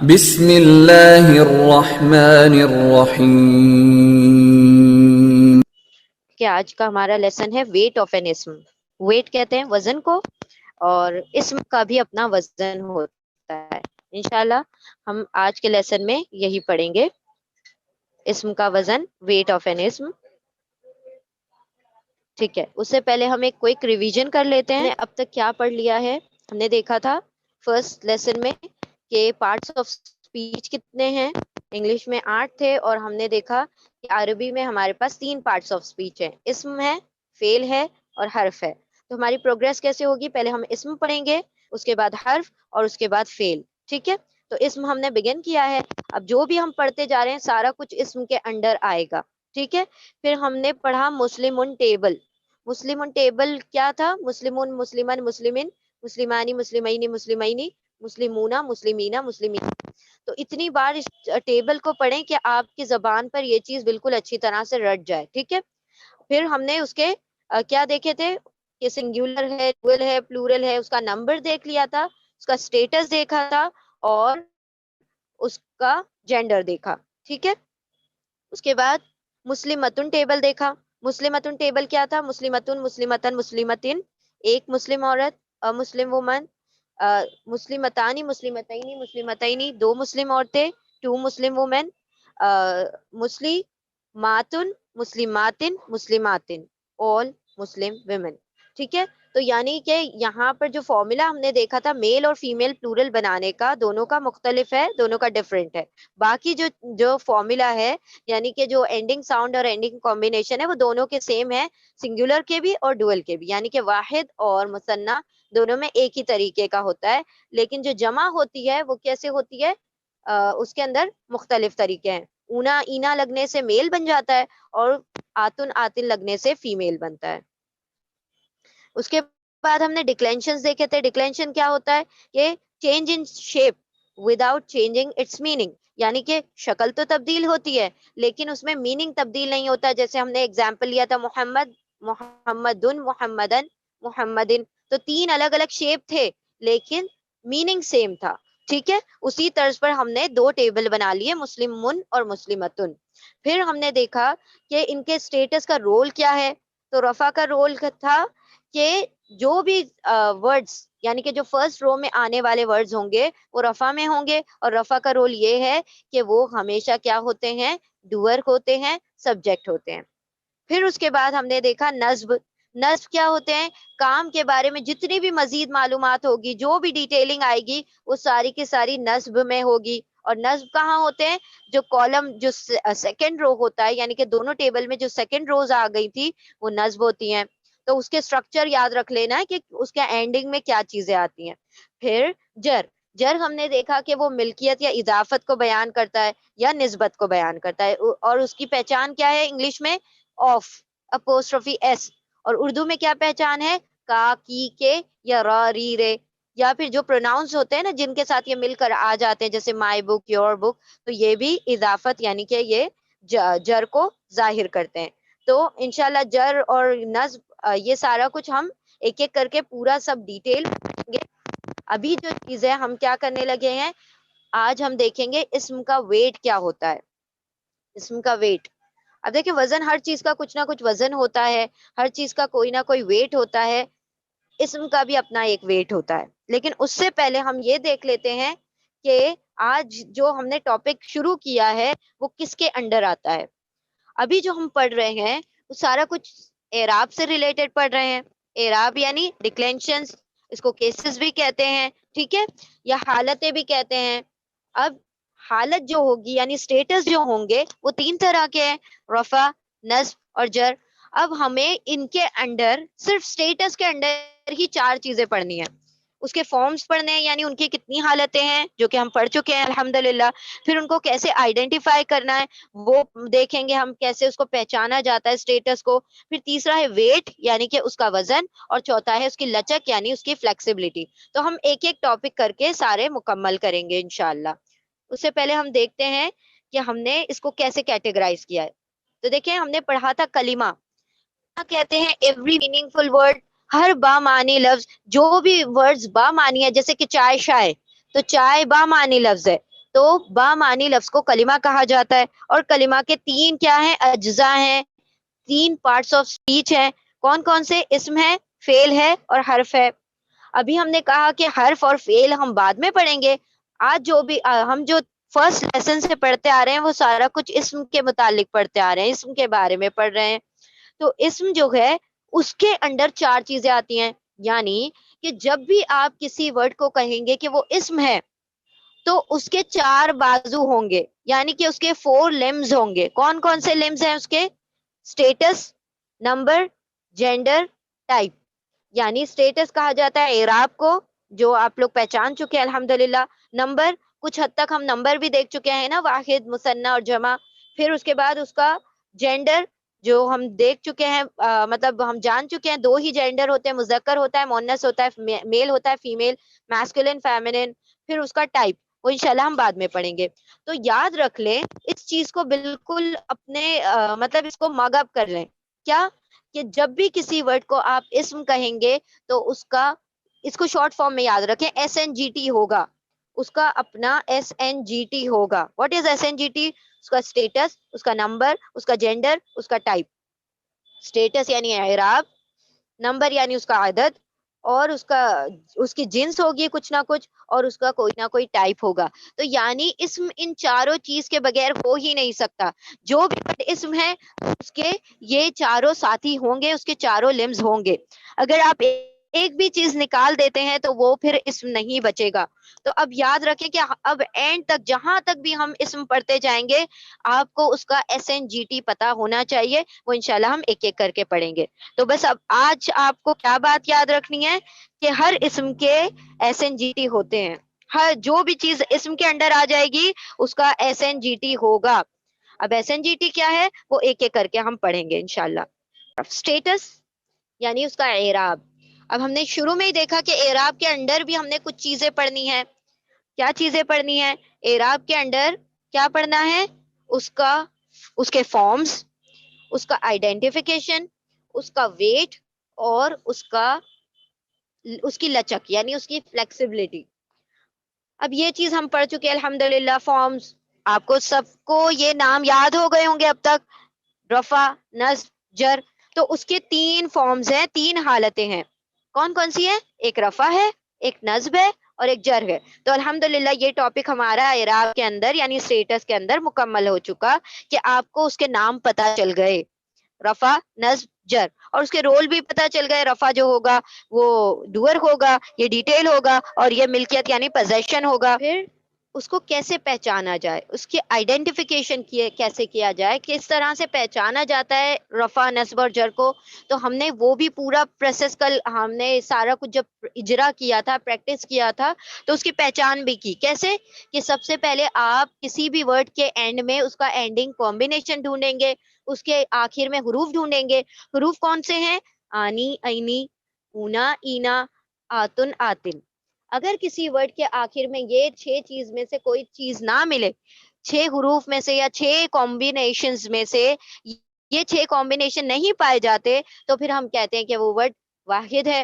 بسم اللہ الرحمن الرحیم. کہ آج کا ہمارا لیسن ہے ویٹ آف این اسم. ویٹ کہتے ہیں وزن کو، اور اسم کا بھی اپنا وزن ہوتا ہے. انشاءاللہ ہم آج کے لیسن میں یہی پڑھیں گے، اسم کا وزن، ویٹ آف این اسم. ٹھیک ہے، اس سے پہلے ہم ایک کوئک ریویژن کر لیتے ہیں. اب تک کیا پڑھ لیا ہے؟ ہم نے دیکھا تھا فرسٹ لیسن میں کہ پارٹس آف اسپیچ کتنے ہیں. انگلش میں 8 تھے، اور ہم نے دیکھا کہ عربی میں ہمارے پاس 3 پارٹس آف اسپیچ ہیں، اسم ہے، فعل ہے اور حرف ہے. تو ہماری پروگرس کیسے ہوگی؟ پہلے ہم اسم پڑھیں گے، اس کے بعد حرف، اور اس کے بعد فعل. ٹھیک ہے، تو اسم ہم نے بگن کیا ہے. اب جو بھی ہم پڑھتے جا رہے ہیں سارا کچھ اسم کے انڈر آئے گا. ٹھیک ہے، پھر ہم نے پڑھا مسلمن ٹیبل. مسلمن ٹیبل کیا تھا؟ مسلمون، مسلمن، مسلمن، مسلمانی، مسلمینی، مسلمینی، مسلمونہ، مسلمینہ، مسلمین. تو اتنی بار اس ٹیبل کو پڑھیں کہ آپ کی زبان پر یہ چیز بالکل اچھی طرح سے رٹ جائے. ٹھیک ہے، پھر ہم نے اس کے کیا دیکھے تھے کہ سنگولر ہے، ڈوئل ہے، پلورل ہے، اس کا نمبر دیکھ لیا تھا، اس کا سٹیٹس دیکھا تھا، اور اس کا جینڈر دیکھا. ٹھیک ہے، اس کے بعد مسلمتن ٹیبل دیکھا. مسلمتن ٹیبل کیا تھا؟ مسلمتن، مسلمتن، مسلمتن، ایک مسلم عورت، مسلم وومن. مسلمتانی، مسلمتینی، مسلمتینی، 2 مسلم عورتیں، 2 مسلم وومن. مسلماتن، مسلماتن، مسلماتن، all مسلم ویمن. ٹھیک ہے، تو یعنی کہ یہاں پر جو فارمولا ہم نے دیکھا تھا میل اور فیمیل پلورل بنانے کا، دونوں کا مختلف ہے، دونوں کا ڈفرینٹ ہے. باقی جو فارمولا ہے، یعنی کہ جو اینڈنگ ساؤنڈ اور اینڈنگ کمبینیشن ہے، وہ دونوں کے سیم ہے، سنگولر کے بھی اور ڈوئل کے بھی. یعنی کہ واحد اور مثنیٰ دونوں میں ایک ہی طریقے کا ہوتا ہے، لیکن جو جمع ہوتی ہے وہ کیسے ہوتی ہے؟ اس کے اندر مختلف طریقے ہیں. اونا اینا لگنے سے میل بن جاتا ہے، اور آتن آتن لگنے سے فیمیل بنتا ہے. اس کے بعد ہم نے ڈکلینشنز دیکھے تھے. ڈکلینشن کیا ہوتا ہے؟ کہ change in shape without changing its meaning. یعنی کہ شکل تو تبدیل ہوتی ہے لیکن اس میں میننگ تبدیل نہیں ہوتا. جیسے ہم نے اگزامپل لیا تھا محمد، محمدن، محمدن، محمدن. تو 3 الگ الگ شیپ تھے لیکن میننگ سیم تھا. ٹھیک ہے، اسی طرز پر ہم نے 2 ٹیبل بنا لیے، مسلمن اور مسلمتن. پھر ہم نے دیکھا کہ ان کے سٹیٹس کا رول کیا ہے. تو رفع کا رول تھا کہ جو بھی ورڈز، یعنی کہ جو فرسٹ رو میں آنے والے ورڈز ہوں گے وہ رفع میں ہوں گے، اور رفع کا رول یہ ہے کہ وہ ہمیشہ کیا ہوتے ہیں؟ ڈوئر ہوتے ہیں، سبجیکٹ ہوتے ہیں. پھر اس کے بعد ہم نے دیکھا نصب. نصب کیا ہوتے ہیں؟ کام کے بارے میں جتنی بھی مزید معلومات ہوگی، جو بھی ڈیٹیلنگ آئے گی، وہ ساری کی ساری نصب میں ہوگی. اور نصب کہاں ہوتے ہیں؟ جو کالم، جو سیکنڈ رو ہوتا ہے، یعنی کہ دونوں ٹیبل میں جو سیکنڈ روز آ گئی تھی وہ نصب ہوتی ہیں. تو اس کے سٹرکچر یاد رکھ لینا ہے کہ اس کے اینڈنگ میں کیا چیزیں آتی ہیں. پھر جر. جر ہم نے دیکھا کہ وہ ملکیت یا اضافت کو بیان کرتا ہے یا نسبت کو بیان کرتا ہے، اور اس کی پہچان کیا ہے؟ انگلش میں آف، اپوسٹرفی ایس. اور اردو میں کیا پہچان ہے؟ کا، کی، کے، یا را، ری، رے. یا پھر جو پروناؤنس ہوتے ہیں نا جن کے ساتھ یہ مل کر آ جاتے ہیں، جیسے مائی بک، یور بک، تو یہ بھی اضافت یعنی کہ یہ جر کو ظاہر کرتے ہیں. تو انشاءاللہ جر اور نصب یہ سارا کچھ ہم ایک ایک کر کے پورا سب ڈیٹیل گے. ابھی جو چیزیں ہم کیا کرنے لگے ہیں، آج ہم دیکھیں گے اسم کا ویٹ کیا ہوتا ہے. اسم کا ویٹ، اب دیکھیں وزن، ہر چیز کا کچھ نہ کچھ وزن ہوتا ہے، ہر چیز کا کوئی نہ کوئی ویٹ ہوتا ہے. اسم کا بھی اپنا ایک ویٹ ہوتا ہے. لیکن اس سے پہلے ہم یہ دیکھ لیتے ہیں کہ آج جو ہم نے ٹاپک شروع کیا ہے وہ کس کے انڈر آتا ہے. ابھی جو ہم پڑھ رہے ہیں وہ سارا کچھ اعراب سے ریلیٹڈ پڑھ رہے ہیں. اعراب یعنی ڈکلینشنز، اس کو کیسز بھی کہتے ہیں، ٹھیک ہے، یا حالتیں بھی کہتے ہیں. اب حالت جو ہوگی یعنی سٹیٹس جو ہوں گے وہ 3 طرح کے ہیں، رفع، نصب اور جر. اب ہمیں ان کے انڈر صرف سٹیٹس کے انڈر ہی 4 چیزیں پڑھنی ہیں. اس کے فارمز پڑھنے ہیں، یعنی ان کی کتنی حالتیں ہیں جو کہ ہم پڑھ چکے ہیں الحمدللہ. پھر ان کو کیسے آئیڈینٹیفائی کرنا ہے وہ دیکھیں گے ہم، کیسے اس کو پہچانا جاتا ہے اسٹیٹس کو. پھر تیسرا ہے ویٹ یعنی کہ اس کا وزن، اور چوتھا ہے اس کی لچک یعنی اس کی فلیکسیبلٹی. تو ہم ایک ایک ٹاپک کر کے سارے مکمل کریں گے انشاءاللہ. اس سے پہلے ہم دیکھتے ہیں کہ ہم نے اس کو کیسے کیٹیگرائز کیا ہے. تو دیکھیں ہم نے پڑھا تھا کلمہ کہتے ہیں ایوری میننگ فل ورڈ، ہر بامعنی لفظ. جو بھی ورڈز بامعنی ہے، جیسے کہ چائے شائے، تو چائے بامعنی لفظ ہے. تو بامانی لفظ کو کلمہ کہا جاتا ہے. اور کلمہ کے 3 کیا ہیں؟ اجزاء ہیں, 3 پارٹس آف اسپیچ ہیں. کون کون سے؟ اسم ہے, فعل ہے اور حرف ہے. ابھی ہم نے کہا کہ حرف اور فعل ہم بعد میں پڑھیں گے. آج جو بھی ہم جو فرسٹ لیسن سے پڑھتے آ رہے ہیں وہ سارا کچھ اسم کے متعلق پڑھتے آ رہے ہیں, اسم کے بارے میں پڑھ رہے ہیں. تو اسم جو ہے اس کے انڈر 4 چیزیں آتی ہیں. یعنی کہ جب بھی آپ کسی ورڈ کو کہیں گے کہ وہ اسم ہے تو اس کے 4 بازو ہوں گے, یعنی کہ اس کے 4 لمز ہوں گے. کون کون سے لمز ہیں اس کے؟ Status, number, gender, type. یعنی اسٹیٹس کہا جاتا ہے اعراب کو, جو آپ لوگ پہچان چکے ہیں الحمدللہ. نمبر, کچھ حد تک ہم نمبر بھی دیکھ چکے ہیں نا, واحد, مثنی اور جمع. پھر اس کے بعد اس کا جینڈر جو ہم دیکھ چکے ہیں, مطلب ہم جان چکے ہیں 2 ہی جینڈر ہوتے ہیں, مذکر ہوتا ہے, مؤنث ہوتا ہے, میل ہوتا ہے, فیمیل, میسکولن, فیمینن. پھر اس کا ٹائپ, وہ انشاءاللہ ہم بعد میں پڑھیں گے. تو یاد رکھ لیں اس چیز کو, بالکل اپنے مطلب اس کو مگ اپ کر لیں. کیا کہ جب بھی کسی ورڈ کو آپ اسم کہیں گے تو اس کو شارٹ فارم میں یاد رکھیں, SNGT ہوگا. اس کا اپنا SNGT ہوگا. What is SNGT؟ اس کا اسٹیٹس, اس کا نمبر, اس کا جینڈر, اس کا ٹائپ. اسٹیٹس یعنی اعراب, نمبر یعنی اس کا عدد, اور اس کی جنس ہوگی کچھ نہ کچھ, اور اس کا کوئی نہ کوئی ٹائپ ہوگا. تو یعنی اسم ان چاروں چیز کے بغیر ہو ہی نہیں سکتا. جو بھی اسم ہے اس کے یہ چاروں ساتھی ہوں گے, اس کے چاروں لمز ہوں گے. اگر آپ ایک بھی چیز نکال دیتے ہیں تو وہ پھر اسم نہیں بچے گا. تو اب یاد رکھیں کہ اب اینڈ تک جہاں تک بھی ہم اسم پڑھتے جائیں گے آپ کو اس کا SNGT پتا ہونا چاہیے. وہ انشاءاللہ ہم ایک ایک کر کے پڑھیں گے. تو بس اب آج آپ کو کیا بات یاد رکھنی ہے کہ ہر اسم کے SNGT ہوتے ہیں. ہر جو بھی چیز اسم کے انڈر آ جائے گی اس کا SNGT ہوگا. اب SNGT کیا ہے وہ ایک ایک کر کے ہم پڑھیں گے انشاءاللہ. اسٹیٹس یعنی اس کا اعراب. اب ہم نے شروع میں ہی دیکھا کہ اعراب کے انڈر بھی ہم نے کچھ چیزیں پڑھنی ہیں. کیا چیزیں پڑھنی ہیں اعراب کے انڈر؟ کیا پڑھنا ہے؟ اس کے فارمز, اس کا آئیڈینٹیفیکیشن, اس کا ویٹ, اور اس کی لچک یعنی اس کی فلیکسیبلٹی. اب یہ چیز ہم پڑھ چکے الحمدللہ. فارمز آپ کو سب کو یہ نام یاد ہو گئے ہوں گے اب تک, رفع, نصب, جر. تو اس کے 3 فارمز ہیں, 3 حالتیں ہیں. کون کون سی ہیں؟ ایک رفع ہے, ایک نصب ہے, اور ایک جر ہے. تو الحمدللہ یہ ٹاپک ہمارا اعراب کے اندر یعنی اسٹیٹس کے اندر مکمل ہو چکا کہ آپ کو اس کے نام پتہ چل گئے, رفع, نصب, جر. اور اس کے رول بھی پتہ چل گئے. رفع جو ہوگا وہ ڈوئر ہوگا, یہ ڈیٹیل ہوگا, اور یہ ملکیت یعنی پوزیشن ہوگا. پھر اس کو کیسے پہچانا جائے, اس کی آئیڈینٹیفیکیشن کیسے کیا جائے, کس طرح سے پہچانا جاتا ہے رفع, نصب اور جر کو. تو ہم نے وہ بھی پورا پروسیس کل ہم نے سارا کچھ جب اجرا کیا تھا, پریکٹس کیا تھا, تو اس کی پہچان بھی کی. کیسے کہ سب سے پہلے آپ کسی بھی ورڈ کے اینڈ میں اس کا اینڈنگ کمبینیشن ڈھونڈیں گے, اس کے آخر میں حروف ڈھونڈیں گے. حروف کون سے ہیں؟ آنی, اینی, اونا, اینا, آتن, آتن. اگر کسی ورڈ کے آخر میں یہ 6 چیز میں سے کوئی چیز نہ ملے, 6 حروف میں سے یا 6 کمبینیشنز میں سے یہ 6 کمبینیشن نہیں پائے جاتے تو پھر ہم کہتے ہیں کہ وہ ورڈ واحد ہے.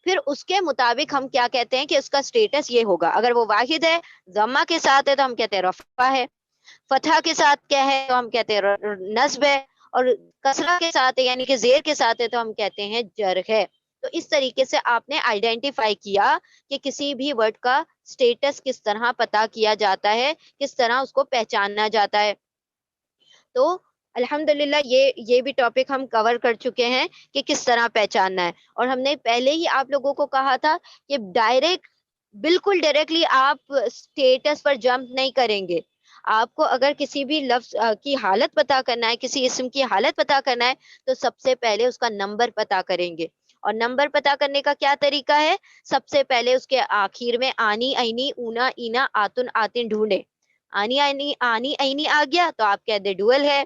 پھر اس کے مطابق ہم کیا کہتے ہیں کہ اس کا سٹیٹس یہ ہوگا. اگر وہ واحد ہے, ضمہ کے ساتھ ہے, تو ہم کہتے ہیں رفع ہے. فتحہ کے ساتھ کیا ہے تو ہم کہتے ہیں نصب ہے. اور کسرہ کے ساتھ ہے یعنی کہ زیر کے ساتھ ہے تو ہم کہتے ہیں جر ہے. تو اس طریقے سے آپ نے آئیڈینٹیفائی کیا کہ کسی بھی ورڈ کا سٹیٹس کس طرح پتا کیا جاتا ہے, کس طرح اس کو پہچانا جاتا ہے. تو الحمدللہ یہ بھی ٹاپک ہم کور کر چکے ہیں کہ کس طرح پہچاننا ہے. اور ہم نے پہلے ہی آپ لوگوں کو کہا تھا کہ بالکل ڈائریکٹلی آپ سٹیٹس پر جمپ نہیں کریں گے. آپ کو اگر کسی بھی لفظ کی حالت پتا کرنا ہے, کسی اسم کی حالت پتا کرنا ہے, تو سب سے پہلے اس کا نمبر پتا کریں گے. اور نمبر پتا کرنے کا کیا طریقہ ہے؟ سب سے پہلے اس کے آخر میں آنی, اینی, اونا, اینا, آتن, آتن ڈھونڈے. آنی, اینی آ گیا تو آپ کہہ دیں ڈوئل ہے.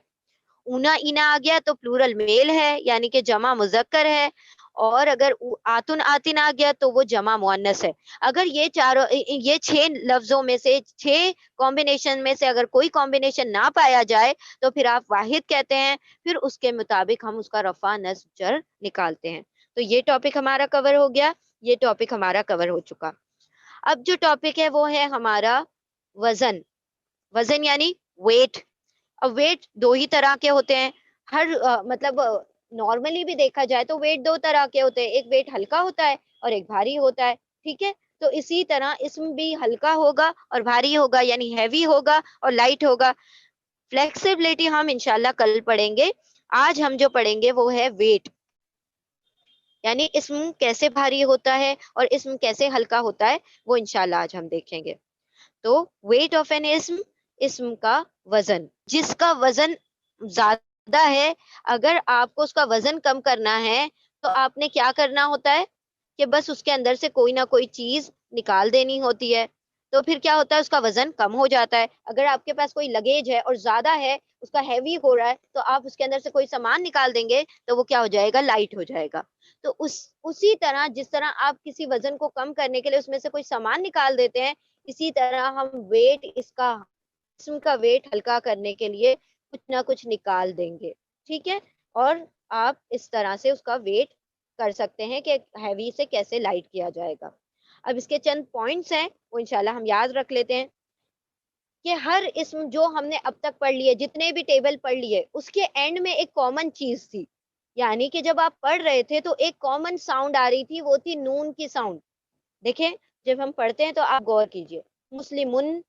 اونا, اینا آ گیا تو پلورل میل ہے یعنی کہ جمع مذکر ہے. اور اگر آتن, آتن آ گیا تو وہ جمع مؤنث ہے. اگر یہ 6 لفظوں میں سے 6 کمبینیشن میں سے اگر کوئی کمبینیشن نہ پایا جائے تو پھر آپ واحد کہتے ہیں. پھر اس کے مطابق ہم اس کا رفع, نصب, جر نکالتے ہیں. تو یہ ٹاپک ہمارا کور ہو گیا, یہ ٹاپک ہمارا کور ہو چکا. اب جو ٹاپک ہے وہ ہے ہمارا وزن. وزن یعنی ویٹ. اب ویٹ دو ہی طرح کے ہوتے ہیں. ہر مطلب نارملی بھی دیکھا جائے تو ویٹ دو طرح کے ہوتے ہیں, ایک ویٹ ہلکا ہوتا ہے اور ایک بھاری ہوتا ہے. ٹھیک ہے, تو اسی طرح اسم بھی ہلکا ہوگا اور بھاری ہوگا, یعنی ہیوی ہوگا اور لائٹ ہوگا. فلیکسیبلٹی ہم انشاءاللہ کل پڑھیں گے. آج ہم جو پڑھیں گے وہ ہے ویٹ, یعنی اسم کیسے بھاری ہوتا ہے اور اسم کیسے ہلکا ہوتا ہے, وہ انشاءاللہ آج ہم دیکھیں گے. تو ویٹ آف این اسم, اسم کا وزن, جس کا وزن زیادہ ہے, اگر آپ کو اس کا وزن کم کرنا ہے تو آپ نے کیا کرنا ہوتا ہے کہ بس اس کے اندر سے کوئی نہ کوئی چیز نکال دینی ہوتی ہے. تو پھر کیا ہوتا ہے, اس کا وزن کم ہو جاتا ہے. اگر آپ کے پاس کوئی لگیج ہے اور زیادہ ہے, اس کا ہیوی ہو رہا ہے, تو آپ اس کے اندر سے کوئی سامان نکال دیں گے تو وہ کیا ہو جائے گا, لائٹ ہو جائے گا. تو اسی طرح جس طرح آپ کسی وزن کو کم کرنے کے لیے اس میں سے کوئی سامان نکال دیتے ہیں, اسی طرح ہم ویٹ, اس کا جسم کا ویٹ ہلکا کرنے کے لیے کچھ نہ کچھ نکال دیں گے. ٹھیک ہے, اور آپ اس طرح سے اس کا ویٹ کر سکتے ہیں کہ ہیوی سے کیسے لائٹ کیا جائے گا. اب اس کے چند پوائنٹس ہیں, وہ انشاءاللہ ہم یاد رکھ لیتے ہیں کہ ہر اسم جو ہم نے اب تک پڑھ لیے, جتنے بھی ٹیبل پڑھ لیے, اس کے اینڈ میں ایک کامن چیز تھی. یعنی کہ جب آپ پڑھ رہے تھے تو ایک کامن ساؤنڈ آ رہی تھی, وہ تھی نون کی ساؤنڈ. دیکھیں جب ہم پڑھتے ہیں تو آپ غور کیجئے, مسلمن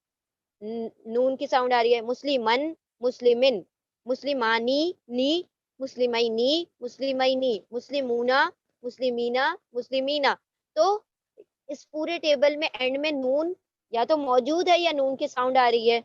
نون کی ساؤنڈ آ رہی ہے, مسلمن, مسلمن, مسلمانی نی, مسلمینی, مسلمینی, مسلمونا, مسلمینا, مسلمینا. تو اس پورے ٹیبل میں اینڈ میں نون یا تو موجود ہے یا نون کی ساؤنڈ آ رہی ہے.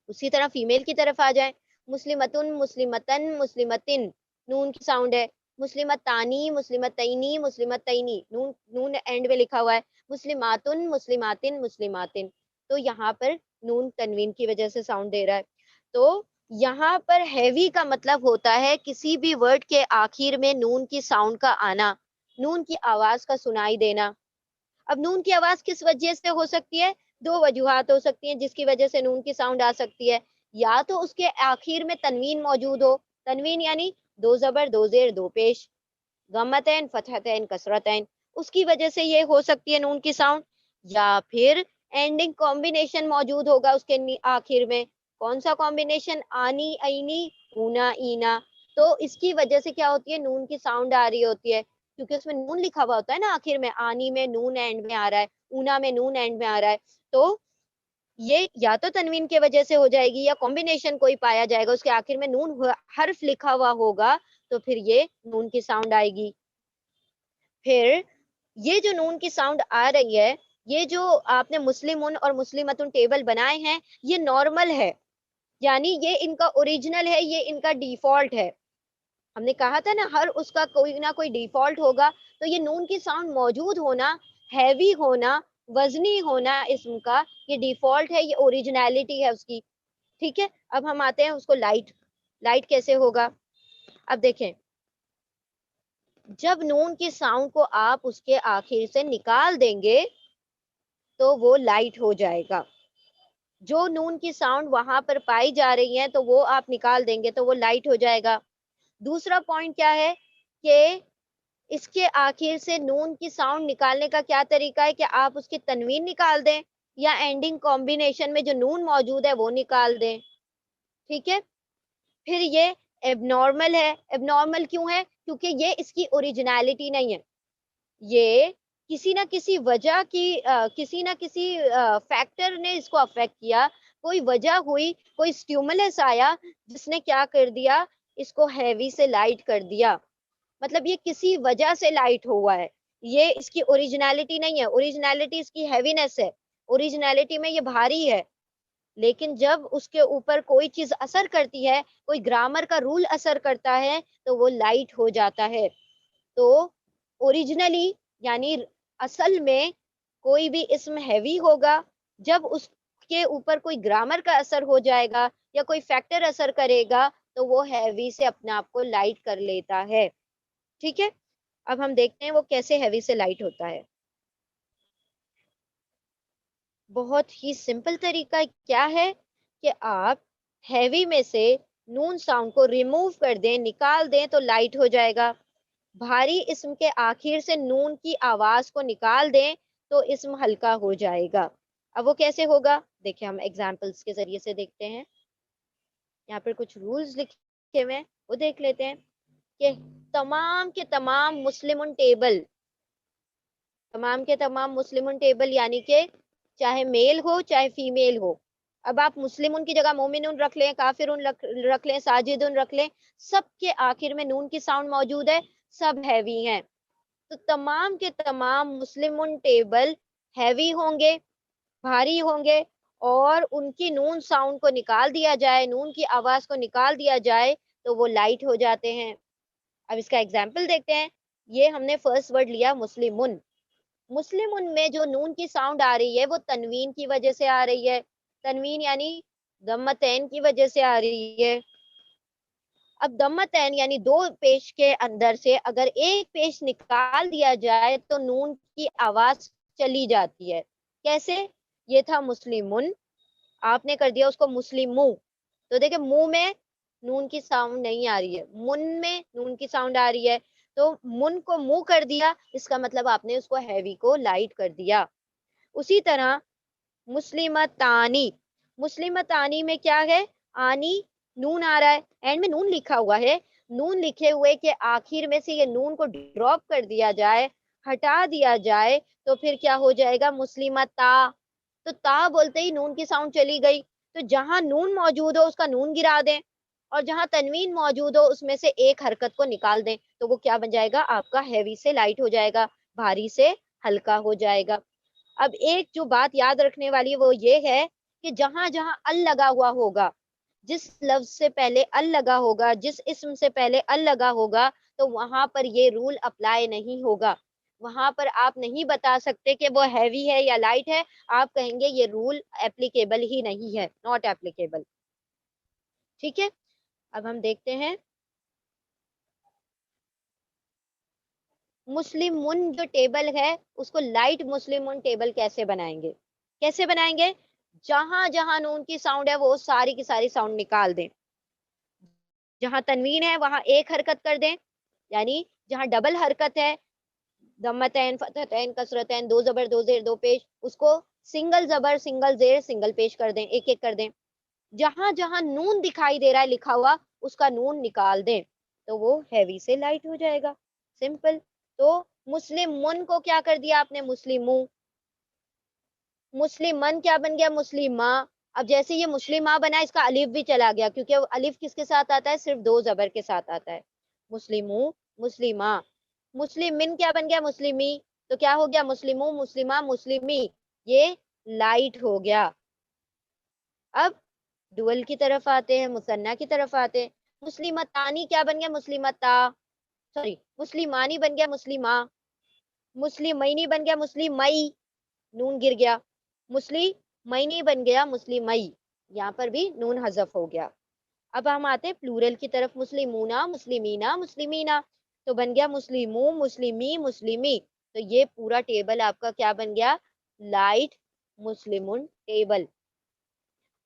اسی طرح فیمیل کی طرف آ جائیں, مسلمتن, مسلمتن, مسلمتن, نون کی ساؤنڈ ہے. مسلمتانی, مسلمتینی, مسلمتینی, نون نون اینڈ میں لکھا ہوا ہے. مسلماتن, مسلماتن, مسلماتن. تو یہاں پر نون تنوین کی وجہ سے ساؤنڈ دے رہا ہے. تو یہاں پر ہیوی کا مطلب ہوتا ہے کسی بھی ورڈ کے آخر میں نون کی ساؤنڈ کا آنا, نون کی آواز کا سنائی دینا. اب نون کی آواز کس وجہ سے ہو سکتی ہے, دو وجوہات ہو سکتی ہیں جس کی وجہ سے نون کی ساؤنڈ آ سکتی ہے. یا تو اس کے آخر میں تنوین موجود ہو, تنوین یعنی دو زبر, دو زیر, دو پیش, غمتین, فتحتین, کسرتین, اس کی وجہ سے یہ ہو سکتی ہے نون کی ساؤنڈ. یا پھر اینڈنگ کمبینیشن موجود ہوگا اس کے آخر میں. کون سا کمبینیشن, آنی, اینی, اونا, اینا. تو اس کی وجہ سے کیا ہوتی ہے, نون کی ساؤنڈ آ رہی ہوتی ہے, کیونکہ اس میں نون لکھا ہوا ہوتا ہے نا آخر میں. آنی میں نون اینڈ میں آ رہا ہے, اونا میں نون اینڈ میں آ رہا ہے. تو یہ یا تو تنوین کی وجہ سے ہو جائے گی یا کمبینیشن کوئی پایا جائے گا, اس کے آخر میں نون حرف لکھا ہوا ہوگا, تو پھر یہ نون کی ساؤنڈ آئے گی. پھر یہ جو نون کی ساؤنڈ آ رہی ہے, یہ جو آپ نے مسلمن اور مسلمتن ٹیبل بنائے ہیں, یہ نارمل ہے, یعنی یہ ان کا اوریجنل ہے, یہ ان کا ڈیفالٹ ہے. ہم نے کہا تھا نا ہر اس کا کوئی نہ کوئی ڈیفالٹ ہوگا. تو یہ نون کی ساؤنڈ موجود ہونا, ہیوی ہونا, وزنی ہونا اسم کا, یہ ڈیفالٹ ہے, یہ اوریجنیلٹی ہے اس کی. ٹھیک ہے, اب ہم آتے ہیں اس کو لائٹ. لائٹ کیسے ہوگا, اب دیکھیں جب نون کی ساؤنڈ کو آپ اس کے آخر سے نکال دیں گے تو وہ لائٹ ہو جائے گا. جو نون کی ساؤنڈ وہاں پر پائی جا رہی ہے تو وہ آپ نکال دیں گے تو وہ لائٹ ہو جائے گا. دوسرا پوائنٹ کیا ہے کہ اس کے آخر سے نون کی ساؤنڈ نکالنے کا کیا طریقہ ہے کہ آپ اس کی تنوین نکال دیں یا اینڈنگ کمبینیشن میں جو نون موجود ہے وہ نکال دیں. ٹھیک ہے, پھر یہ ایب نارمل ہے. ایب نارمل کیوں ہے, کیونکہ یہ اس کی اوریجنیلٹی نہیں ہے, یہ کسی نہ کسی وجہ کی کسی نہ کسی فیکٹر نے اس کو افیکٹ کیا, کوئی وجہ ہوئی, کوئی اسٹیومولس آیا جس نے کیا کر دیا, اس کو ہیوی سے لائٹ کر دیا. مطلب یہ کسی وجہ سے لائٹ ہوا ہے, یہ اس کی اوریجنیلٹی نہیں ہے. اوریجنیلٹی اس کی ہیوینس ہے, اوریجنیلٹی میں یہ بھاری ہے. لیکن جب اس کے اوپر کوئی چیز اثر کرتی ہے, کوئی گرامر کا رول اثر کرتا ہے, تو وہ لائٹ ہو جاتا ہے. تو اوریجنلی یعنی اصل میں کوئی بھی اسم ہیوی ہوگا جب اس کے اوپر کوئی گرامر کا اثر ہو جائے گا یا کوئی فیکٹر اثر کرے گا تو وہ ہیوی سے اپنے آپ کو لائٹ کر لیتا ہے. ٹھیک ہے, اب ہم دیکھتے ہیں وہ کیسے ہیوی سے لائٹ ہوتا ہے. بہت ہی سمپل طریقہ کیا ہے کہ آپ ہیوی میں سے نون ساؤنڈ کو ریموو کر دیں, نکال دیں تو لائٹ ہو جائے گا. بھاری اسم کے آخر سے نون کی آواز کو نکال دیں تو اسم ہلکا ہو جائے گا. اب وہ کیسے ہوگا دیکھیں ہم ایگزامپلس کے ذریعے سے دیکھتے ہیں. یہاں پر کچھ رولز لکھے ہوئے ہیں وہ دیکھ لیتے ہیں کہ تمام کے تمام مسلمن ٹیبل، تمام کے تمام مسلمن ٹیبل یعنی کہ چاہے میل ہو چاہے فیمیل ہو. اب آپ مسلمن کی جگہ مومنون رکھ لیں، کافرون رکھ لیں، ساجدون رکھ لیں، سب کے آخر میں نون کی ساؤنڈ موجود ہے، سب ہیوی ہیں. تو تمام کے تمام مسلمن ٹیبل ہیوی ہوں گے، بھاری ہوں گے، اور ان کی نون ساؤنڈ کو نکال دیا جائے، نون کی آواز کو نکال دیا جائے تو وہ لائٹ ہو جاتے ہیں. اب اس کا ایگزامپل دیکھتے ہیں. یہ ہم نے فرسٹ ورڈ لیا مسلمن. مسلمن میں جو نون کی ساؤنڈ آ رہی ہے وہ تنوین کی وجہ سے آ رہی ہے، تنوین یعنی ضمتین کی وجہ سے آ رہی ہے. اب ضمتین یعنی دو پیش کے اندر سے اگر ایک پیش نکال دیا جائے تو نون کی آواز چلی جاتی ہے. کیسے؟ یہ تھا مسلمن، آپ نے کر دیا اس کو مسلمو، تو دیکھیں منہ میں نون کی ساؤنڈ نہیں آ رہی ہے، من میں نون کی ساؤنڈ آ رہی ہے، تو من کو منہ کر دیا، اس کا مطلب آپ نے اس کو ہیوی کو لائٹ کر دیا. اسی طرح مسلمتانی، مسلمتانی میں کیا ہے؟ آنی نون آ رہا ہے، اینڈ میں نون لکھا ہوا ہے، نون لکھے ہوئے کہ آخر میں سے یہ نون کو ڈراپ کر دیا جائے، ہٹا دیا جائے، تو پھر کیا ہو جائے گا؟ مسلمتا. تو تا بولتے ہی نون کی ساؤنڈ چلی گئی، تو جہاں نون موجود ہو اس کا نون گرا دیں، اور جہاں تنوین موجود ہو اس میں سے ایک حرکت کو نکال دیں، تو وہ کیا بن جائے گا؟ آپ کا ہیوی سے لائٹ ہو جائے گا، بھاری سے ہلکا ہو جائے گا. اب ایک جو بات یاد رکھنے والی وہ یہ ہے کہ جہاں جہاں ال لگا ہوا ہوگا، جس لفظ سے پہلے ال لگا ہوگا، جس اسم سے پہلے ال لگا ہوگا، تو وہاں پر یہ رول اپلائی نہیں ہوگا. وہاں پر آپ نہیں بتا سکتے کہ وہ ہیوی ہے یا لائٹ ہے، آپ کہیں گے یہ رول اپلیکیبل ہی نہیں ہے، ناٹ اپلیکیبل. ٹھیک ہے، اب ہم دیکھتے ہیں مسلمن جو ٹیبل ہے اس کو لائٹ مسلمن ٹیبل کیسے بنائیں گے؟ کیسے بنائیں گے؟ جہاں جہاں نون کی ساؤنڈ ہے وہ ساری کی ساری ساؤنڈ نکال دیں، جہاں تنوین ہے وہاں ایک حرکت کر دیں، یعنی جہاں ڈبل حرکت ہے، ضمتین، فتحتین، کسرتین، دو زبر دو زیر دو پیش، اس کو سنگل زبر سنگل زیر سنگل پیش کر دیں، ایک ایک کر دیں. جہاں جہاں نون دکھائی دے رہا ہے لکھا ہوا اس کا نون نکال دیں، تو وہ ہیوی سے لائٹ ہو جائے گا. سمپل. تو مسلمن کو کیا کر دیا آپ نے؟ مسلمو. مسلمن کیا بن گیا؟ مسلمہ. اب جیسے یہ مسلمہ بنا اس کا الف بھی چلا گیا، کیونکہ الف کس کے ساتھ آتا ہے؟ صرف دو زبر کے ساتھ آتا ہے. مسلمو، مسلمہ. مسلمن کیا بن گیا؟ مسلمی. تو کیا ہو گیا؟ مسلمو، مسلمہ، مسلمی. یہ لائٹ ہو گیا. اب ڈوئل کی طرف آتے ہیں، مثنیٰ کی طرف آتے ہیں. مسلمتانی کیا بن گیا؟ مسلمتا. سوری، مسلمانی بن گیا مسلمہ. مسلمینی بن گیا مسلمئی، نون گر گیا. مسلمینی بن گیا مسلمئی، یہاں پر بھی نون حذف ہو گیا. اب ہم آتے ہیں پلورل کی طرف، مسلمونا، مسلمینا، مسلمینا. تو بن گیا مسلمو، مسلمی، مسلمی. تو یہ پورا ٹیبل آپ کا کیا بن گیا؟ لائٹ مسلمن ٹیبل.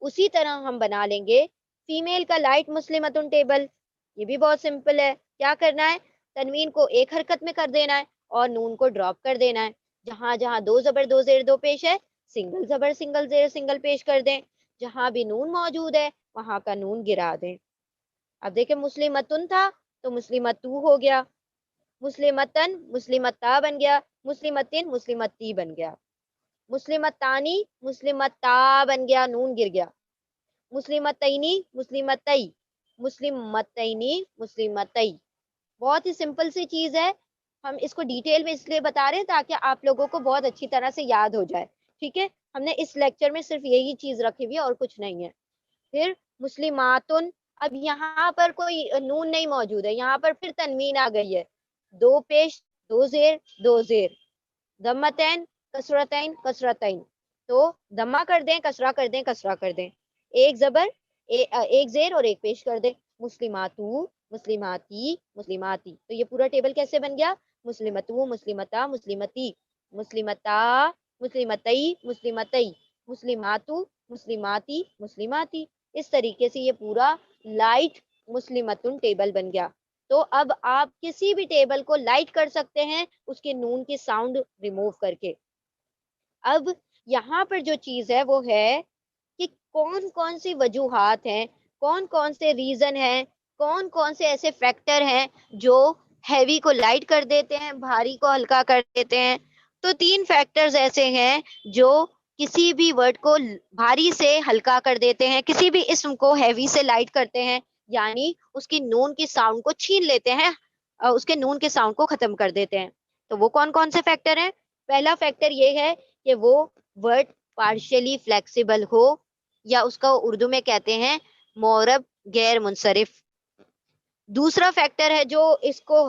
اسی طرح ہم بنا لیں گے فیمیل کا لائٹ مسلمتن ٹیبل. یہ بھی بہت سمپل ہے. کیا کرنا ہے؟ تنوین کو ایک حرکت میں کر دینا ہے اور نون کو ڈراپ کر دینا ہے. جہاں جہاں دو زبر دو زیر دو پیش ہے، سنگل زبر سنگل زیر سنگل پیش کر دیں. جہاں بھی نون موجود ہے وہاں کا نون گرا دیں. اب دیکھیں مسلمتن تھا تو مسلمتو ہو گیا، مسلمتن مسلمتا بن گیا، مسلمتن مسلمتی بن گیا، مسلمتانی مسلمتا بن گیا، نون گر گیا. مسلمتینی مسلمتئی، مسلمتینی مسلمتئی. بہت ہی سمپل سی چیز ہے. ہم اس کو ڈیٹیل میں اس لیے بتا رہے ہیں تاکہ آپ لوگوں کو بہت اچھی طرح سے یاد ہو جائے. ٹھیک ہے، ہم نے اس لیکچر میں صرف یہی چیز رکھی ہوئی ہے اور کچھ نہیں ہے. پھر مسلماتن. اب یہاں پر کوئی نون نہیں موجود ہے، یہاں پر پھر تنوین آ گئی ہے، دو پیش دو زیر دو زیر، ضمتین کسرتین کسرتین. تو دمہ کر دیں، کسرہ کر دیں، کسرہ کر دیں، ایک زبر ایک زیر اور ایک پیش کر دیں. مسلماتو، مسلماتی، مسلماتی. تو یہ پورا ٹیبل کیسے بن گیا؟ مسلمتو، مسلمتا، مسلمتی، مسلمتا، مسلمتئی، مسلمتئی، مسلماتو، مسلماتی، مسلماتی. اس طریقے سے یہ پورا لائٹ مسلمتن ٹیبل بن گیا. تو اب آپ کسی بھی ٹیبل کو لائٹ کر سکتے ہیں اس کے نون کی ساؤنڈ ریموو کر کے. اب یہاں پر جو چیز ہے وہ ہے کہ کون کون سی وجوہات ہیں، کون کون سے ریزن ہیں، کون کون سے ایسے فیکٹر ہیں جو ہیوی کو لائٹ کر دیتے ہیں، بھاری کو ہلکا کر دیتے ہیں. تو 3 فیکٹرز ایسے ہیں جو کسی بھی ورڈ کو بھاری سے ہلکا کر دیتے ہیں، کسی بھی اسم کو ہیوی سے لائٹ کرتے ہیں، یعنی اس کی نون کی ساؤنڈ کو چھین لیتے ہیں، اس کے نون کے ساؤنڈ کو ختم کر دیتے ہیں. تو وہ کون کون سے فیکٹر ہیں؟ پہلا فیکٹر یہ ہے کہ وہ ورڈ پارشلی فلیکسیبل ہو، یا اس کا اردو میں کہتے ہیں مورب غیر منصرف. دوسرا فیکٹر ہے جو اس کو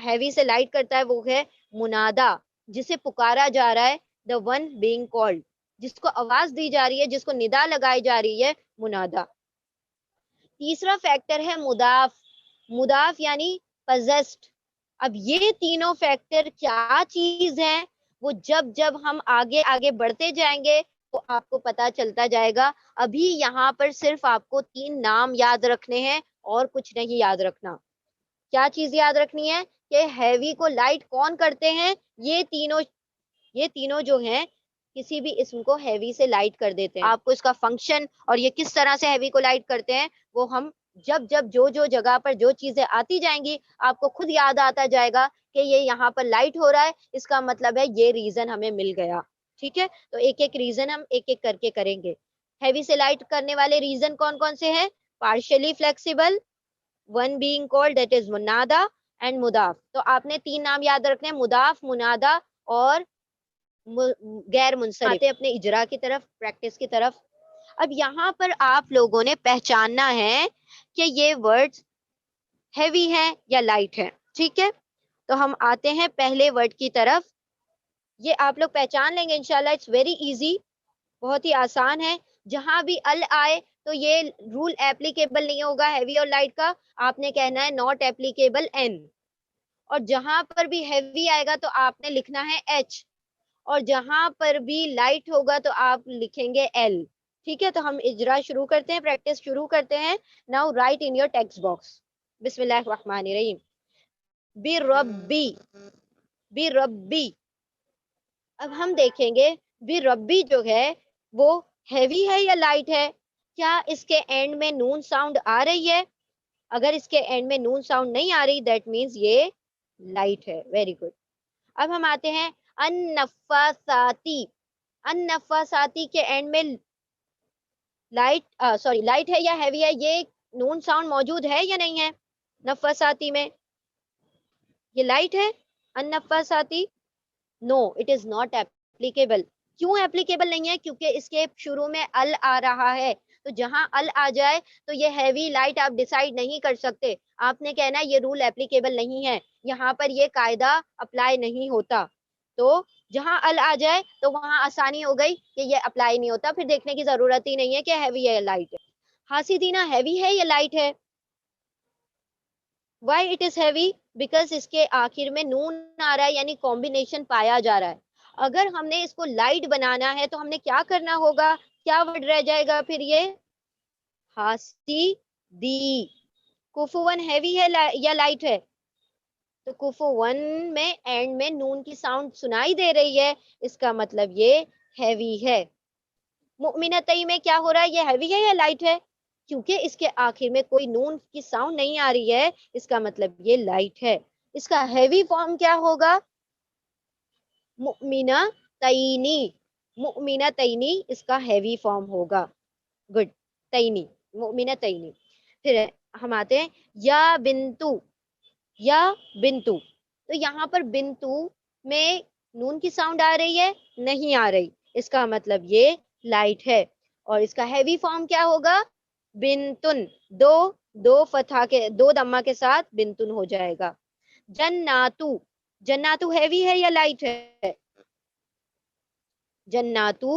ہیوی سے لائٹ کرتا ہے وہ ہے منادا، جسے پکارا جا رہا ہے، the one being called، جس کو آواز دی جا رہی ہے، جس کو ندا لگائی جا رہی ہے، منادا. تیسرا فیکٹر ہے مضاف، مضاف یعنی possessed. اب یہ تینوں فیکٹر کیا چیز ہیں، وہ جب جب ہم آگے آگے بڑھتے جائیں گے تو آپ کو پتا چلتا جائے گا. ابھی یہاں پر صرف آپ کو 3 نام یاد رکھنے ہیں اور کچھ نہیں یاد رکھنا. کیا چیز یاد رکھنی ہے کہ ہیوی کو لائٹ کون کرتے ہیں؟ یہ تینوں جو ہیں کسی بھی اسم کو ہیوی سے لائٹ کر دیتے ہیں. آپ کو اس کا فنکشن اور یہ کس طرح سے ہیوی کو لائٹ کرتے ہیں وہ ہم جب جو جگہ پر جو چیزیں آتی جائیں گی آپ کو خود یاد آتا جائے گا کہ یہ یہاں پر لائٹ ہو رہا ہے، اس کا مطلب ہے یہ ریزن ہمیں مل گیا. ٹھیک ہے، تو ایک ایک ریزن ہم ایک ایک کر کے کریں گے. ہیوی سے لائٹ کرنے والے ریزن کون کون سے ہیں؟ Partially flexible, one being called that is Munada, and Muzaf. تو آپ نے 3 نام یاد رکھنے ہیں، مضاف، منادا اور غیر منصرف. آتے اپنے اجرا کی طرف، پریکٹس کی طرف. اب یہاں پر آپ لوگوں نے پہچاننا ہے کہ یہ ورڈز ہیوی ہیں یا لائٹ ہیں. ٹھیک ہے، تو ہم آتے ہیں پہلے ورڈ کی طرف. یہ آپ لوگ پہچان لیں گے انشاءاللہ. اٹس ویری ایزی، بہت ہی آسان ہے. جہاں بھی ال آئے تو یہ رول ایپلیکیبل نہیں ہوگا ہیوی اور لائٹ کا. آپ نے کہنا ہے ناٹ ایپلیکیبل این. اور جہاں پر بھی ہیوی آئے گا تو آپ نے لکھنا ہے ایچ، اور جہاں پر بھی لائٹ ہوگا تو آپ لکھیں گے ایل. ٹھیک ہے، تو ہم اجرا شروع کرتے ہیں، پریکٹس شروع کرتے ہیں. Now right in your text box. بسم اللہ الرحمن الرحیم. بربی، بربی. اب ہم دیکھیں گے بربی جو ہے وہ ہیوی ہے یا لائٹ ہے. کیا اس کے اینڈ میں نون ساؤنڈ آ رہی ہے؟ اگر اس کے اینڈ میں نون ساؤنڈ نہیں آ رہی دیٹ مینز یہ لائٹ ہے. Very good. اب ہم آتے ہیں النفاساتی. النفاساتی کے اینڈ میں لائٹ ہے یا ہیوی ہے؟ یہ نون ساؤنڈ موجود ہے یا نہیں ہے نفاساتی میں؟ یہ لائٹ ہے النفاساتی. نو اٹ از ناٹ ایپلیکیبل. کیوں ایپلیکیبل نہیں ہے؟ کیونکہ اس کے شروع میں ال آ رہا ہے. تو جہاں ال آ جائے تو یہ ہیوی لائٹ آپ ڈیسائیڈ نہیں کر سکتے. آپ نے کہنا یہ رول ایپلیکیبل نہیں ہے، یہاں پر یہ قاعدہ اپلائی نہیں ہوتا. تو جہاں ال آ جائے تو وہاں آسانی ہو گئی کہ یہ اپلائی نہیں ہوتا، پھر دیکھنے کی ضرورت ہی نہیں ہے کہ ہیوی ہے یا لائٹ ہے. حاسدینہ ہیوی ہے یا لائٹ ہے؟ Why it is heavy? Because اس کے آخر میں نون آ رہا ہے، یعنی کمبینیشن پایا جا رہا ہے. اگر ہم نے اس کو لائٹ بنانا ہے تو ہم نے کیا کرنا ہوگا؟ کیا ورڈ رہ جائے گا پھر؟ یہ حاسدی. کوفو ون ہیوی ہے یا لائٹ ہے؟ تو کوفو ون میں اینڈ میں نون کی ساؤنڈ سنائی دے رہی ہے، اس کا مطلب یہ ہیوی ہے. مؤمنتئی میں کیا ہو رہا ہے؟ یہ ہیوی ہے یا لائٹ ہے؟ کیونکہ اس کے آخر میں کوئی نون کی ساؤنڈ نہیں آ رہی ہے، اس کا مطلب یہ لائٹ ہے. اس کا ہیوی فارم کیا ہوگا؟ مؤمنتینی. مؤمنتینی اس کا ہیوی فارم ہوگا. گڈ. تینی، مؤمنتینی. پھر ہم آتے ہیں یا بنتو. یا بنتو. تو یہاں پر بنتو میں نون کی ساؤنڈ آ رہی ہے؟ نہیں آ رہی، اس کا مطلب یہ لائٹ ہے. اور اس کا ہیوی فارم کیا ہوگا؟ بنتن. دو فتحہ کے، دو دمہ کے ساتھ بنتن ہو جائے گا. جناتو. جناتو ہیوی ہے یا لائٹ ہے؟ جناتو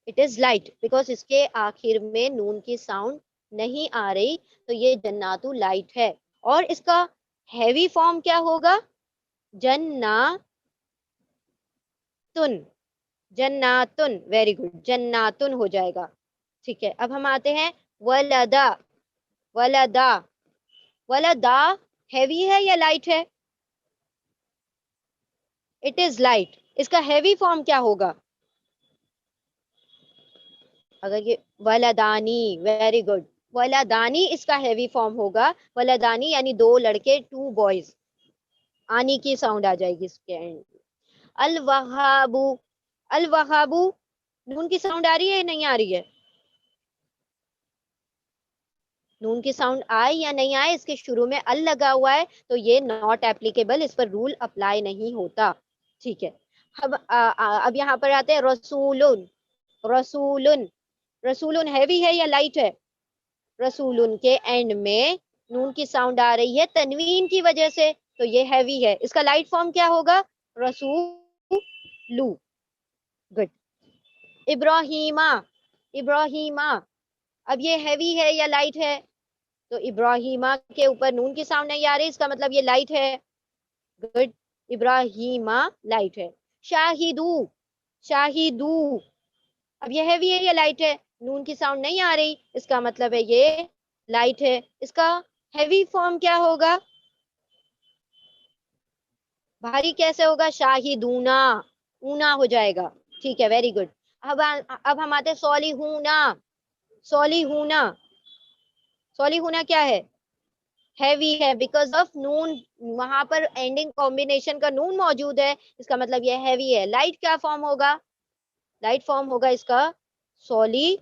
اٹ از لائٹ بیکاز اس کے آخر میں نون کی ساؤنڈ نہیں آ رہی، تو یہ جناتو لائٹ ہے. اور اس کا ہیوی فارم کیا ہوگا؟ جناتن. جناتن. Very good. جناتن ہو جائے گا. ٹھیک ہے، اب ہم آتے ہیں ولدا. ولدا. ولدا ہیوی ہے یا لائٹ ہے؟ It is light. اس کا ہیوی فارم کیا ہوگا؟ اگر یہ ولدانی، ویری گڈ، ولدانی اس کا ہیوی فارم ہوگا. ولدانی یعنی دو لڑکے، ٹو بوائز. آنی کی ساؤنڈ آ جائے گی اس کے اینڈ. الوہابو، الوہابو نون کی ساؤنڈ آ رہی ہے یا نہیں آ رہی ہے؟ نون کی ساؤنڈ آئے یا نہیں آئے، اس کے شروع میں ال لگا ہوا ہے تو یہ ناٹ اپلیکیبل، اس پر رول اپلائی نہیں ہوتا. ٹھیک ہے. اب یہاں پر آتے ہیں رسولن. رسولن، رسولن ہیوی ہے یا لائٹ ہے؟ رسولن کے اینڈ میں نون کی ساؤنڈ آ رہی ہے تنوین کی وجہ سے، تو یہ ہیوی ہے. اس کا لائٹ فارم کیا ہوگا؟ رسولو. گڈ. ابراہیمہ، ابراہیمہ، اب یہ ہیوی ہے یا لائٹ ہے؟ تو ابراہیمہ کے اوپر نون کی ساؤنڈ نہیں آ رہی، اس کا مطلب یہ لائٹ ہے. گڈ. ابراہیمہ لائٹ ہے. شاہدو، شاہدو، اب یہ ہیوی ہے یا لائٹ ہے؟ نون کی ساؤنڈ نہیں آ رہی، اس کا مطلب ہے یہ لائٹ ہے. اس کا ہیوی فارم کیا ہوگا؟ بھاری کیسے ہوگا؟ شاہدونا، اونا ہو جائے گا. ٹھیک ہے، ویری گڈ. اب ہم آتے صالحونا. صالحونا، صالحونا کیا ہے؟ ہیوی ہے بیکاز آف نون، وہاں پر اینڈنگ کمبینیشن کا نون موجود ہے، اس کا مطلب یہ ہیوی ہے. لائٹ کیا فارم ہوگا؟ لائٹ فارم ہوگا اس کا سولی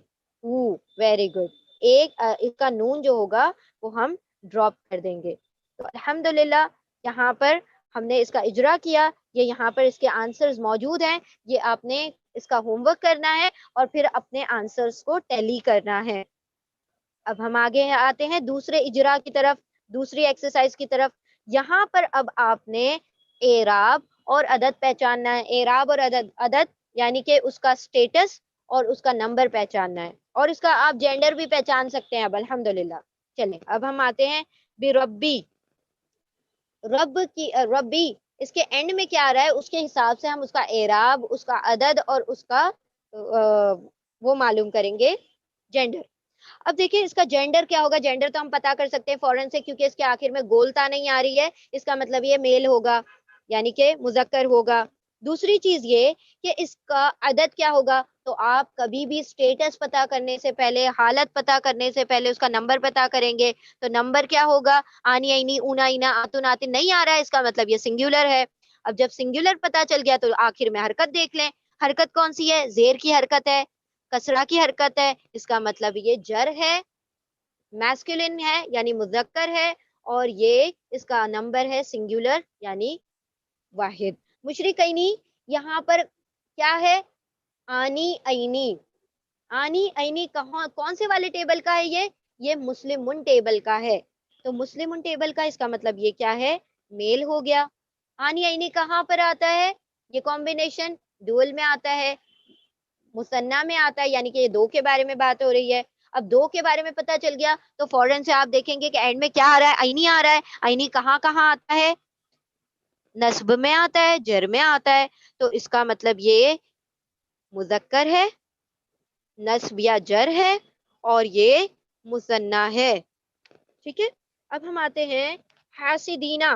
ہو. Very good. ایک اس کا نون جو ہوگا وہ ہم ڈراپ کر دیں گے. تو الحمدللہ یہاں پر ہم نے اس کا اجرا کیا. یہ یہاں پر اس کے آنسرز موجود ہیں، یہ آپ نے اس کا ہوم ورک کرنا ہے اور پھر اپنے آنسرز کو ٹیلی کرنا ہے. اب ہم آگے آتے ہیں دوسرے اجرا کی طرف، دوسری ایکسرسائز کی طرف. یہاں پر اب آپ نے اعراب اور عدد پہچاننا ہے. اعراب اور عدد، عدد یعنی کہ اس کا سٹیٹس اور اس کا نمبر پہچاننا ہے، اور اس کا آپ جینڈر بھی پہچان سکتے ہیں اب الحمدللہ. چلیں اب ہم آتے ہیں بربی. رب کی، ربی اس کے اینڈ میں کیا آ رہا ہے اس کے حساب سے ہم اس کا اعراب، اس کا عدد اور اس کا وہ معلوم کریں گے، جینڈر. اب دیکھیں اس کا جینڈر کیا ہوگا. جینڈر تو ہم پتا کر سکتے ہیں فوراً سے، کیونکہ اس کے آخر میں گولتا نہیں آ رہی ہے، اس کا مطلب یہ میل ہوگا یعنی کہ مذکر ہوگا. دوسری چیز یہ کہ اس کا عدد کیا ہوگا. تو آپ کبھی بھی سٹیٹس پتا کرنے سے پہلے، حالت پتا کرنے سے پہلے اس کا نمبر پتا کریں گے. تو نمبر کیا ہوگا؟ آنی، اینی، اونا، اینا، آتن، آتن نہیں آ رہا ہے، اس کا مطلب یہ سنگولر ہے. اب جب سنگولر پتا چل گیا تو آخر میں حرکت دیکھ لیں. حرکت کون سی ہے؟ زیر کی حرکت ہے، کسرہ کی حرکت ہے، اس کا مطلب یہ جر ہے، میسکولن ہے یعنی مذکر ہے، اور یہ اس کا نمبر ہے سنگولر یعنی واحد. مشرکینی یہاں پر کیا ہے؟ آنی، اینی. آنی، اینی کہاں، کون سے والے ٹیبل کا ہے یہ مسلمن ٹیبل کا ہے. تو مسلمن ٹیبل کا اس کا مطلب یہ کیا ہے؟ میل ہو گیا. آنی، اینی کہاں پر آتا ہے؟ یہ کمبینیشن ڈوئل میں آتا ہے، مثنیٰ میں آتا ہے، یعنی کہ یہ دو کے بارے میں بات ہو رہی ہے. اب دو کے بارے میں پتا چل گیا تو فوراً سے آپ دیکھیں گے کہ اینڈ میں کیا آ رہا ہے؟ اینی آ رہا ہے. اینی کہاں کہاں آتا ہے؟ نصب میں آتا ہے، جر میں آتا ہے. تو اس کا مطلب یہ مذکر ہے، نصب یا جر ہے، اور یہ مثنیٰ ہے. ٹھیک ہے. اب ہم آتے ہیں حاسدینہ.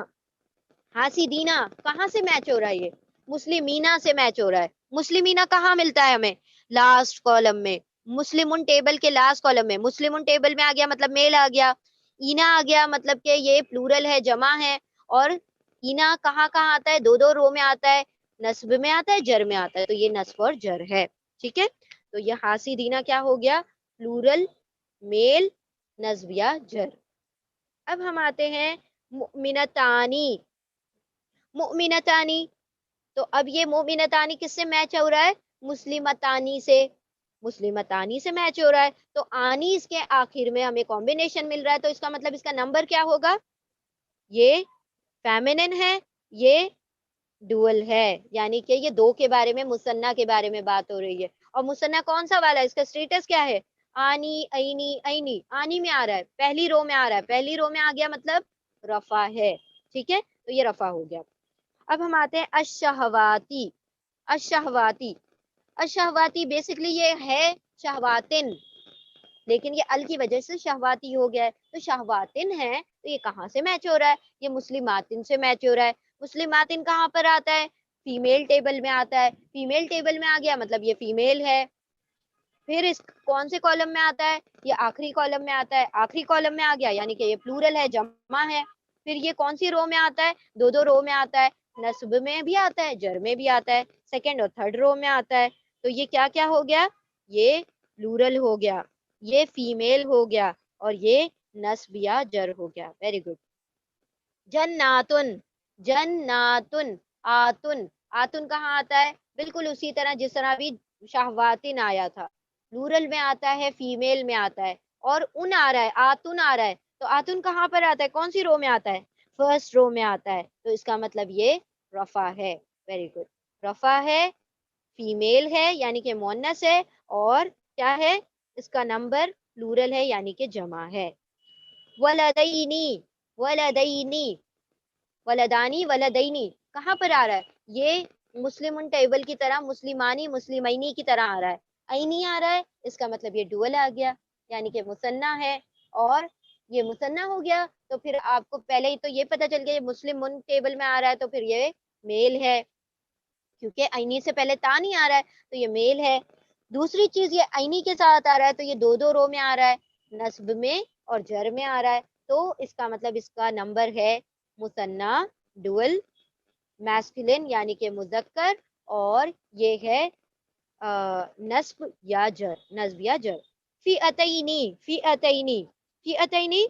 حاسدینہ کہاں سے میچ ہو رہا ہے؟ یہ مسلمینہ سے میچ ہو رہا ہے. مسلمینہ کہاں ملتا ہے ہمیں؟ لاسٹ کالم میں، مسلمن ٹیبل کے لاسٹ کالم میں. مسلمن ٹیبل میں آ گیا مطلب میل آ گیا. اینا آ گیا مطلب کہ یہ پلورل ہے، جمع ہے. اور اینا کہاں کہاں آتا ہے؟ دو دو رو میں آتا ہے، نصب میں آتا ہے، جر میں آتا ہے. تو یہ نصب اور جر ہے. ٹھیک ہے. تو یہ حاسدینہ کیا ہو گیا؟ پلورل، میل، نصب یا جر. اب ہم آتے ہیں مؤمنتانی. مؤمنتانی، تو اب یہ مؤمنتانی کس سے میچ ہو رہا ہے؟ مسلمتانی سے. مسلمتانی سے میچ ہو رہا ہے. تو آنی اس کے آخر میں ہمیں کمبینیشن مل رہا ہے، تو اس کا مطلب اس کا نمبر کیا ہوگا؟ یہ فیمینن ہے، یہ ڈوئل ہے، یعنی کہ یہ دو کے بارے میں، مثنیٰ کے بارے میں بات ہو رہی ہے. اور مثنیٰ کون سا والا ہے؟ اس کا سٹیٹس کیا ہے؟ آنی، اینی، اینی. آنی میں آ رہا ہے، پہلی رو میں آ رہا ہے. پہلی رو میں آ گیا مطلب رفع ہے. ٹھیک ہے. تو یہ رفع ہو گیا. اب ہم آتے ہیں الشہواتی. الشہواتی، الشہواتی بیسکلی یہ ہے شہواتن، لیکن یہ ال کی وجہ سے شہواتی ہو گیا ہے. تو شہواتن ہے تو یہ کہاں سے میچ ہو رہا ہے؟ یہ مسلماتن سے میچ ہو رہا ہے. مسلماتن کہاں پر آتا ہے؟ فیمیل ٹیبل میں آتا ہے. فیمیل ٹیبل میں آ گیا مطلب یہ فیمیل ہے. پھر اس کون سے کالم میں آتا ہے؟ یہ آخری کالم میں آتا ہے. آخری کالم میں آ گیا یعنی کہ یہ پلورل ہے, جمع ہے. پھر یہ کون سی رو میں آتا ہے؟ دو رو میں آتا ہے, نصب میں بھی آتا ہے, جر میں بھی آتا ہے, سیکنڈ اور تھرڈ رو میں آتا ہے. تو یہ کیا ہو گیا؟ یہ پلورل ہو گیا, یہ فیمیل ہو گیا, اور یہ نصب یا جر ہو گیا. Very good. جناتن, جناتن, آتن, آتن کہاں آتا ہے؟ بالکل اسی طرح جس طرح بھی شہواتن آیا تھا, پلورل میں آتا ہے, فیمیل میں آتا ہے. اور ان آ رہا ہے, آتن آ رہا ہے, تو آتن کہاں پر آتا ہے؟ کون سی رو میں آتا ہے؟ فرسٹ رو میں آتا ہے. تو اس کا مطلب یہ رفع ہے. Very good. رفع ہے, فیمیل ہے یعنی کہ مؤنث ہے, اور کیا ہے؟ اس کا نمبر پلورل ہے یعنی کہ جمع ہے. ولدینی, ولدینی, ولدانی, ولدینی کہاں پر آ رہا ہے؟ یہ مسلم ٹیبل کی طرح مسلمانی, مسلمینی کی طرح آ رہا ہے. اینی آ رہا ہے, اس کا مطلب یہ ڈوئل آ گیا یعنی کہ مثنیٰ ہے, اور یہ مثنیٰ ہو گیا. تو پھر آپ کو پہلے ہی تو یہ پتا چل گیا یہ مسلم ٹیبل میں آ رہا ہے, تو پھر یہ میل ہے, کیونکہ اینی سے پہلے تا نہیں آ رہا ہے, تو یہ میل ہے. دوسری چیز, یہ اینی کے ساتھ آ رہا ہے, تو یہ دو رو میں آ رہا ہے, نصب میں اور جر میں آ رہا ہے. تو اس کا مطلب اس کا نمبر ہے مثنیٰ, ڈوئل, میسکولین یعنی کہ مذکر, اور یہ ہے نصب یا جر, نصب یا جر. فئتینی, فئتینی, فئتینی,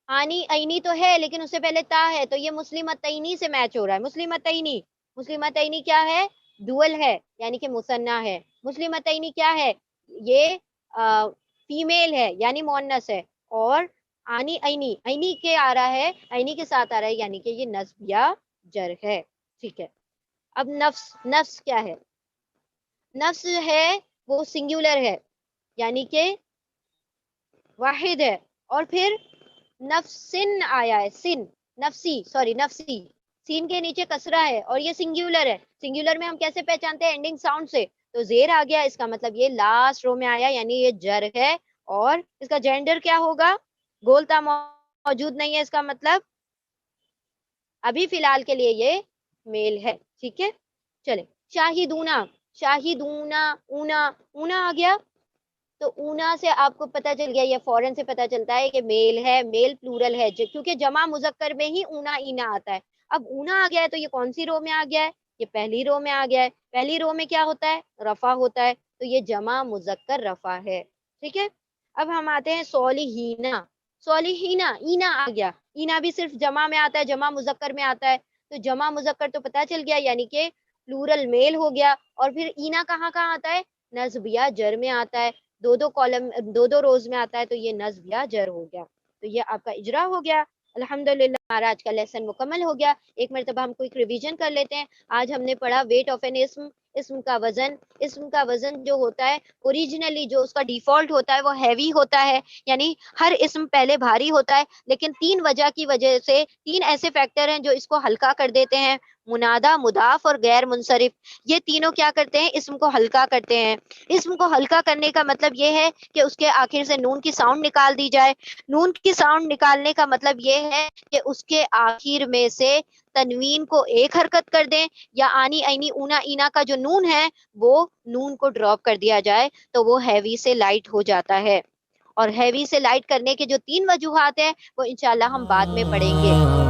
آنی اینی تو ہے لیکن اس سے پہلے تا ہے, تو یہ مسلمتینی سے میچ ہو رہا ہے. مسلمتینی, مسلمتینی کیا ہے؟ ڈوئل ہے یعنی کہ مثنیٰ ہے. مسلمتینی کیا ہے؟ یہ فیمیل ہے یعنی مؤنث ہے. اور آنی اینی, اینی کے آ رہا ہے, اینی کے ساتھ آ رہا ہے یعنی کہ یہ نصب یا جر ہے. ٹھیک ہے. اب نفس, نفس کیا ہے؟ نفس ہے وہ سنگولر ہے یعنی کہ واحد ہے. اور پھر نفسن آیا ہے, سن, نفسی, سوری نفسی, سین کے نیچے کسرہ ہے, اور یہ سنگولر ہے. سنگولر میں ہم کیسے پہچانتے ہیں؟ اینڈنگ ساؤنڈ سے. تو زیر آ گیا, اس کا مطلب یہ لاسٹ رو میں آیا یعنی یہ جر ہے. اور اس کا جینڈر کیا ہوگا؟ گولتا موجود نہیں ہے, اس کا مطلب ابھی فی الحال کے لیے یہ میل ہے. ٹھیک ہے, چلے. شاہدونا, شاہدونا, اونا, اونا آ گیا. تو اونا سے آپ کو پتا چل گیا, یہ فورن سے پتا چلتا ہے کہ میل ہے, میل پلورل ہے, کیونکہ جمع مذکر میں ہی اونا اینا آتا ہے. اب اونا آ گیا ہے, تو یہ کون سی رو میں آ گیا ہے؟ یہ پہلی رو میں آ گیا ہے. پہلی رو میں کیا ہوتا ہے؟ رفع ہوتا ہے, تو یہ جمع مذکر رفع ہے. ٹھیک ہے. اب ہم آتے ہیں صالحینا, صالحینا, اینا آ گیا. اینا بھی صرف جمع میں آتا ہے, جمع مذکر میں آتا ہے. تو جمع مذکر تو پتا چل گیا یعنی کہ پلورل میل ہو گیا. اور پھر اینا کہاں کہاں آتا ہے؟ نصب یا جر میں آتا ہے. دو کالم, دو روز میں آتا ہے, تو یہ نصب یا جر ہو گیا. تو یہ آپ کا اجرا ہو گیا. الحمدللہ ہمارا آج کا لیسن مکمل ہو گیا. ایک مرتبہ ہم کوئی ریویژن کر لیتے ہیں. آج ہم نے پڑھا ویٹ آف این اسم, اسم کا وزن. اسم کا وزن جو ہوتا ہے اوریجنلی جو اس کا ڈیفالٹ ہوتا ہے وہ ہیوی ہوتا ہے, یعنی ہر اسم پہلے بھاری ہوتا ہے, لیکن تین وجہ کی وجہ سے, تین ایسے فیکٹر ہیں جو اس کو ہلکا کر دیتے ہیں, منادہ, مضاف اور غیر منصرف. یہ تینوں کیا کرتے ہیں؟ اسم کو ہلکا کرتے ہیں. اسم کو ہلکا کرنے کا مطلب یہ ہے کہ اس کے آخر سے نون کی ساؤنڈ نکال دی جائے. نون کی ساؤنڈ نکالنے کا مطلب یہ ہے کہ اس کے آخر میں سے تنوین کو ایک حرکت کر دیں, یا آنی اینی اونا اینا کا جو نون ہے وہ نون کو ڈراپ کر دیا جائے, تو وہ ہیوی سے لائٹ ہو جاتا ہے. اور ہیوی سے لائٹ کرنے کے جو تین وجوہات ہیں وہ انشاءاللہ ہم بعد میں پڑھیں گے.